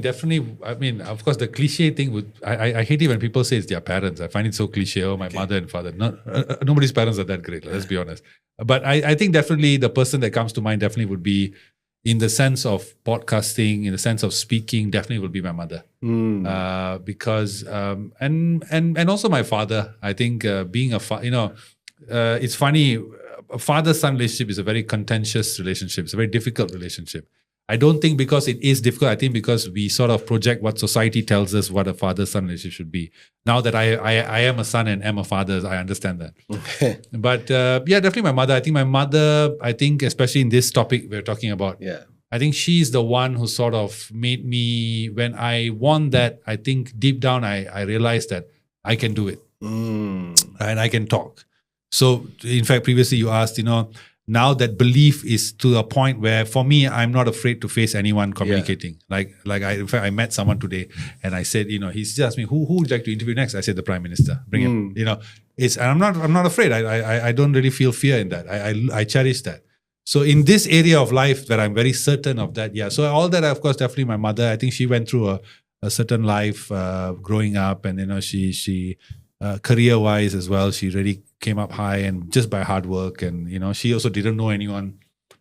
definitely, of course, the cliche thing would, I hate it when people say it's their parents. I find it so cliche. Oh, my mother and father. Nobody's parents are that great, let's be honest. But I think definitely the person that comes to mind definitely would be, in the sense of podcasting, in the sense of speaking, definitely would be my mother. Because, and also my father. I think being a father, it's funny, a father-son relationship is a very contentious relationship. It's a very difficult relationship. I don't think because it is difficult. I think because we sort of project what society tells us what a father-son relationship should be. Now that I am a son and am a father, I understand that. But definitely my mother. I think especially in this topic we're talking about, I think she's the one who sort of made me, when I won that, I think deep down I realized that I can do it. And I can talk. So in fact, previously you asked, now that belief is to a point where, for me, I'm not afraid to face anyone communicating. In fact, I met someone today, and I said, he's just asked me, who would you like to interview next? I said, the Prime Minister. Bring him. And I'm not afraid. I don't really feel fear in that. I cherish that. So in this area of life, that I'm very certain of that. Yeah. So all that, of course, definitely my mother. I think she went through a certain life growing up, and she career-wise as well, she really came up high, and just by hard work, and she also didn't know anyone.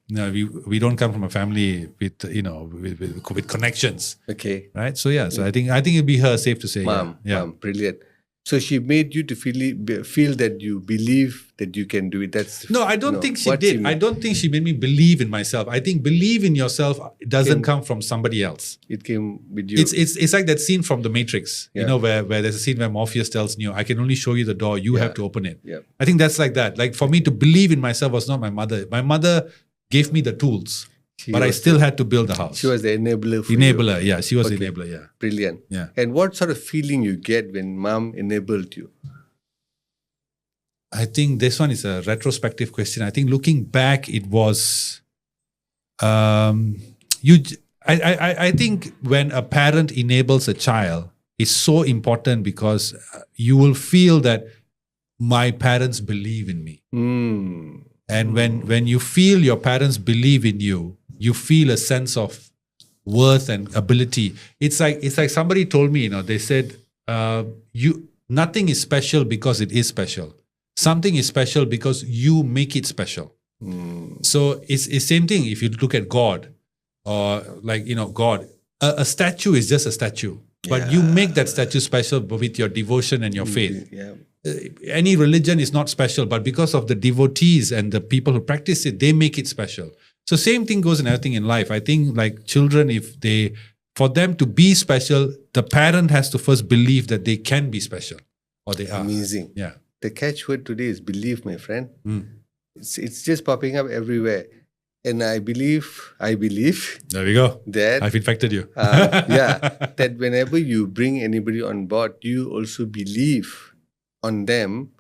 We don't come from a family with with connections. Okay. Right. So so I think it'd be her, safe to say. Mom, brilliant. So she made you to feel that you believe that you can do it. No, I don't think she did. I don't think she made me believe in myself. I think believe in yourself doesn't come from somebody else. It came with you. It's like that scene from The Matrix, where there's a scene where Morpheus tells Neo, I can only show you the door, you have to open it. Yeah. I think that's like that. Like for me to believe in myself was not my mother. My mother gave me the tools. But I still had to build the house. She was the enabler for Enabler, you. yeah. She was the enabler, yeah. Brilliant. Yeah. And what sort of feeling you get when mom enabled you? I think this one is a retrospective question. I think looking back, it was I think when a parent enables a child, it's so important because you will feel that my parents believe in me. And when you feel your parents believe in you, you feel a sense of worth and ability. It's like somebody told me, they said, nothing is special because it is special. Something is special because you make it special. So it's the same thing if you look at God, or God. A statue is just a statue, but you make that statue special with your devotion and your faith. Yeah. Any religion is not special, but because of the devotees and the people who practice it, they make it special. So same thing goes in everything in life. I think like children, for them to be special, the parent has to first believe that they can be special, or they are. Amazing. Yeah. The catchword today is believe, my friend. It's just popping up everywhere. And I believe. There we go. That I've infected you. That whenever you bring anybody on board, you also believe on them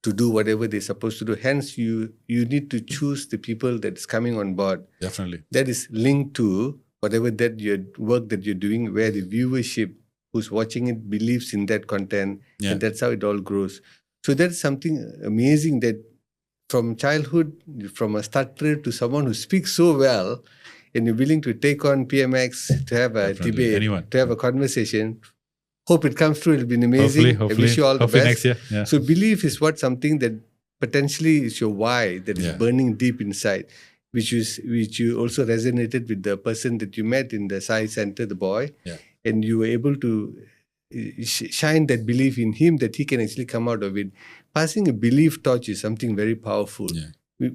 to do whatever they're supposed to do. Hence, you need to choose the people that's coming on board. Definitely. That is linked to whatever that your work that you're doing, where the viewership who's watching it believes in that content, and that's how it all grows. So that's something amazing that from childhood, from a stutterer to someone who speaks so well, and you're willing to take on PMX, to have a debate, to have a conversation. Hope it comes true. It'll be amazing. Hopefully. I wish you all the best. Next year. Yeah. So belief is something that potentially is your why that is burning deep inside, which you also resonated with the person that you met in the Sai Center, the boy, and you were able to shine that belief in him that he can actually come out of it. Passing a belief torch is something very powerful.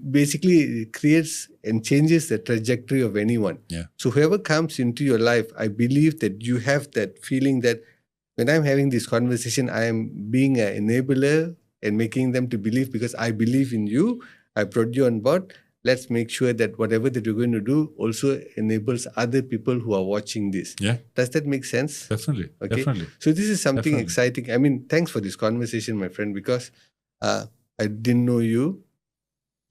Basically, it creates and changes the trajectory of anyone. So whoever comes into your life, I believe that you have that feeling that when I'm having this conversation, I am being an enabler and making them to believe because I believe in you. I brought you on board. Let's make sure that whatever that you're going to do also enables other people who are watching this. Does that make sense? Definitely. Okay. Definitely. So this is something exciting. I mean, thanks for this conversation, my friend, because I didn't know you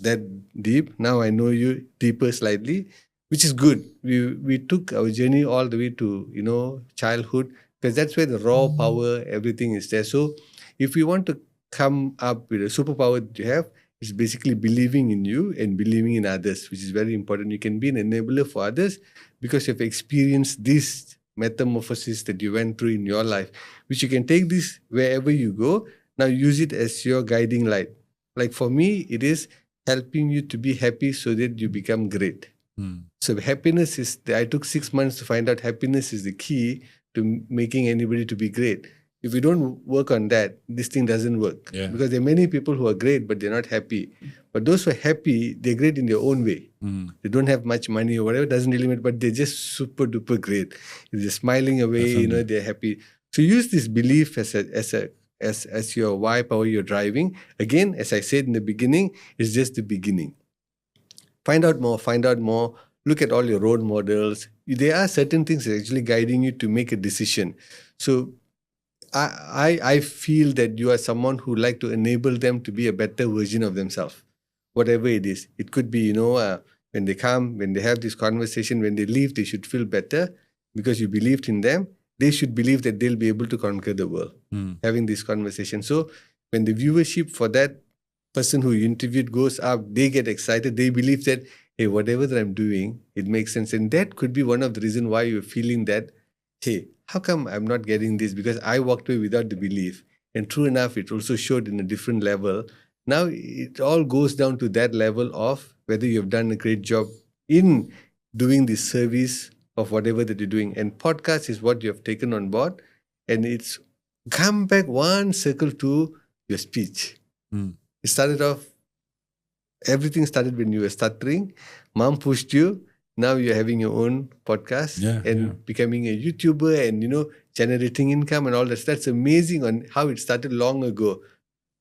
that deep. Now I know you deeper slightly, which is good. We took our journey all the way to, childhood, because that's where the raw power, everything is there. So if we want to come up with a superpower that you have, it's basically believing in you and believing in others, which is very important. You can be an enabler for others because you've experienced this metamorphosis that you went through in your life, which you can take this wherever you go. Now use it as your guiding light. Like for me, it is helping you to be happy so that you become great. So happiness I took 6 months to find out happiness is the key to making anybody to be great. If we don't work on that, this thing doesn't work. Because there are many people who are great, but they're not happy. But those who are happy, they're great in their own way. They don't have much money or whatever, doesn't really matter, but they're just super duper great. They're smiling away, they're happy. So use this belief as your why power you're driving. Again, as I said in the beginning, it's just the beginning. Find out more. Look at all your role models. There are certain things that are actually guiding you to make a decision. So I feel that you are someone who like to enable them to be a better version of themselves, whatever it is. It could be, when they come, when they have this conversation, when they leave, they should feel better because you believed in them. They should believe that they'll be able to conquer the world, having this conversation. So when the viewership for that person who you interviewed goes up, they get excited. They believe that, hey, whatever that I'm doing, it makes sense. And that could be one of the reasons why you're feeling that, hey, how come I'm not getting this? Because I walked away without the belief. And true enough, it also showed in a different level. Now it all goes down to that level of whether you've done a great job in doing the service of whatever that you're doing. And podcast is what you have taken on board. And it's come back one circle to your speech. It started off, everything started when you were stuttering. Mom pushed you. Now you're having your own podcast and becoming a YouTuber and, generating income and all that. That's amazing on how it started long ago.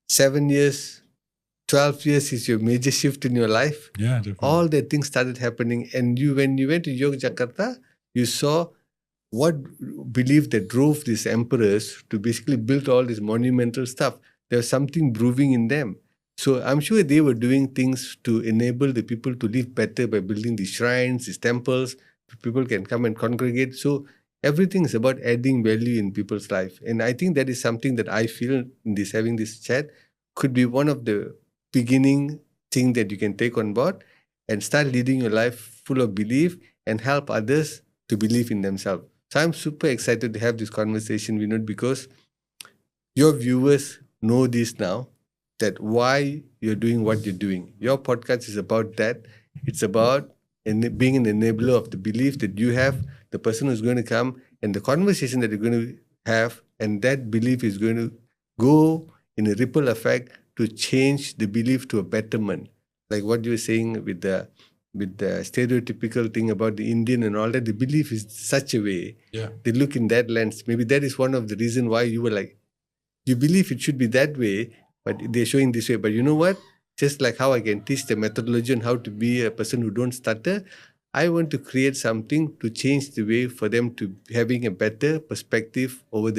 7 years, 12 years is your major shift in your life. Yeah, definitely. All the things started happening. And when you went to Yogyakarta, you saw what belief that drove these emperors to basically build all this monumental stuff. There was something brewing in them. So I'm sure they were doing things to enable the people to live better by building these shrines, these temples. People can come and congregate. So everything is about adding value in people's life. And I think that is something that I feel in this, having this chat, could be one of the beginning thing that you can take on board and start leading your life full of belief and help others to believe in themselves. So I'm super excited to have this conversation, Vinodh, because your viewers know this now, that why you're doing what you're doing. Your podcast is about that. It's about being an enabler of the belief that you have, the person who's going to come, and the conversation that you're going to have, and that belief is going to go in a ripple effect to change the belief to a betterment. Like what you were saying with the stereotypical thing about the Indian and all that, the belief is such a way. Yeah. They look in that lens. Maybe that is one of the reasons why you were like, you believe it should be that way, but they're showing this way. But you know what? Just like how I can teach the methodology on how to be a person who don't stutter, I want to create something to change the way for them to having a better perspective over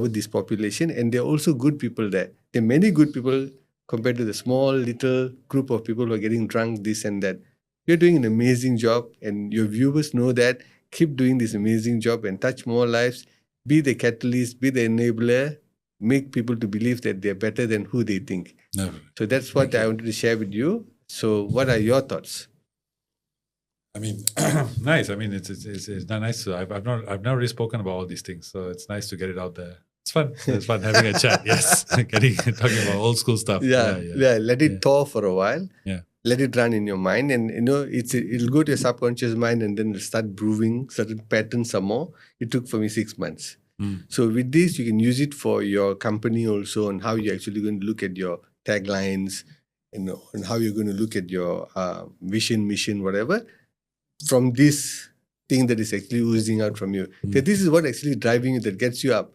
this population. And there are also good people there. There are many good people compared to the small little group of people who are getting drunk, this and that. You're doing an amazing job, and your viewers know that. Keep doing this amazing job and touch more lives. Be the catalyst, be the enabler, make people to believe that they're better than who they think. Never. So that's what I wanted to share with you. So what are your thoughts? I mean, nice. I mean, it's not nice. I've not really spoken about all these things, so it's nice to get it out there. It's fun. It's fun having a chat. Yes, talking about old school stuff. Yeah. Let it thaw for a while. Yeah. Let it run in your mind, and it'll go to your subconscious mind, and then it'll start brewing certain patterns some more. It took for me 6 months. So with this, you can use it for your company also, on how you're actually going to look at your taglines, and how you're going to look at your vision, mission, whatever, from this thing that is actually oozing out from you. That this is what actually driving you, that gets you up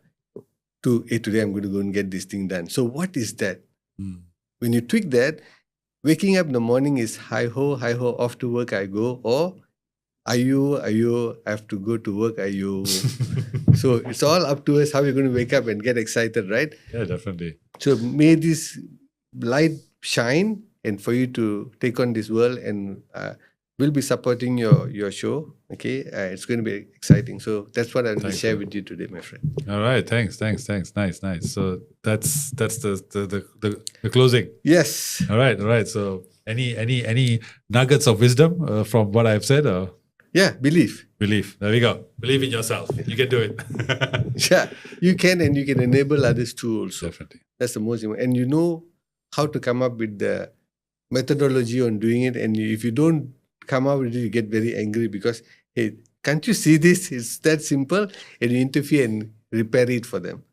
to, hey, today I'm going to go and get this thing done. So what is that? When you tweak that, waking up in the morning is hi ho, off to work I go, or are you, I have to go to work, are you? So it's all up to us how you're going to wake up and get excited, right? Yeah, definitely. So may this light shine, and for you to take on this world, and we'll be supporting your show. Okay, it's going to be exciting. So that's what I'm going to share with you today, my friend. All right, thanks. Nice. So that's the closing. Yes. All right. So any nuggets of wisdom from what I've said? Or? Yeah, believe. There we go. Believe in yourself. You can do it. Yeah, you can, and you can enable others too also. Definitely. That's the most important. And you know how to come up with the methodology on doing it. And if you don't come up with it, you get very angry because, hey, can't you see this? It's that simple. And you interfere and repair it for them.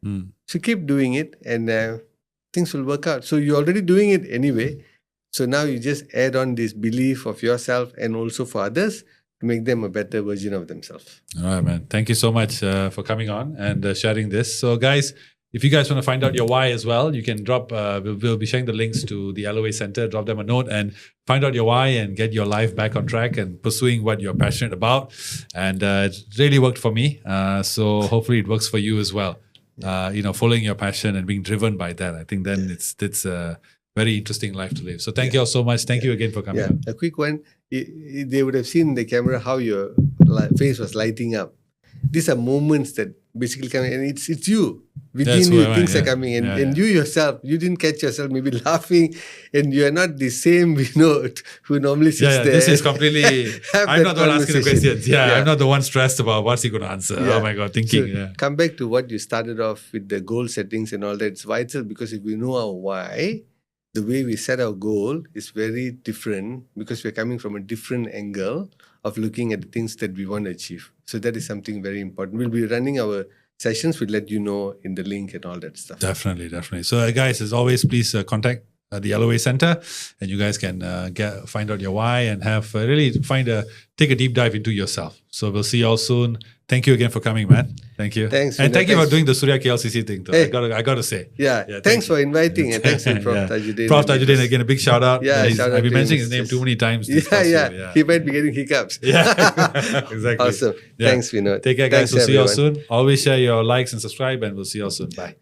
So keep doing it, and things will work out. So you're already doing it anyway. So now you just add on this belief of yourself and also for others, to make them a better version of themselves. All right, man. Thank you so much for coming on and sharing this. So, guys, if you guys want to find out your why as well, you can drop, we'll be sharing the links to the LOA Center. Drop them a note and find out your why and get your life back on track and pursuing what you're passionate about. And it really worked for me. So hopefully it works for you as well. Following your passion and being driven by that. I think then it's a very interesting life to live. So thank you all so much. Thank you again for coming on. A quick one. They would have seen in the camera how your face was lighting up. These are moments that basically come, and it's you. Within you, things are coming, and you yourself, you didn't catch yourself maybe laughing, and you are not the same Vinodh who normally sits there. This is completely. I'm not the one asking the questions. I'm not the one stressed about what's he going to answer. Oh my God, thinking. So come back to what you started off with, the goal settings and all that. It's vital, because if we know our why, the way we set our goal is very different, because we're coming from a different angle of looking at the things that we want to achieve. So that is something very important. We'll be running our sessions, we'll let you know in the link and all that stuff. Definitely. So, guys, as always, please contact the LOA Center, and you guys can find out your why and have take a deep dive into yourself. So we'll see you all soon. Thank you again for coming, man. Thank you. Thanks. And thank you for doing the Surya KLCC thing, though. Hey. I got to say. Yeah. Thanks for inviting, and thanks to Prof. Tajuddin. Prof. Tajuddin, again, a big shout out. Yeah, I've been mentioning his name too many times. Yeah. He might be getting hiccups. Yeah, exactly. Awesome. Thanks, Vinodh. Take care, guys. Thanks, We'll see you all everyone. soon. Always share your likes and subscribe, and we'll see you all soon. Bye.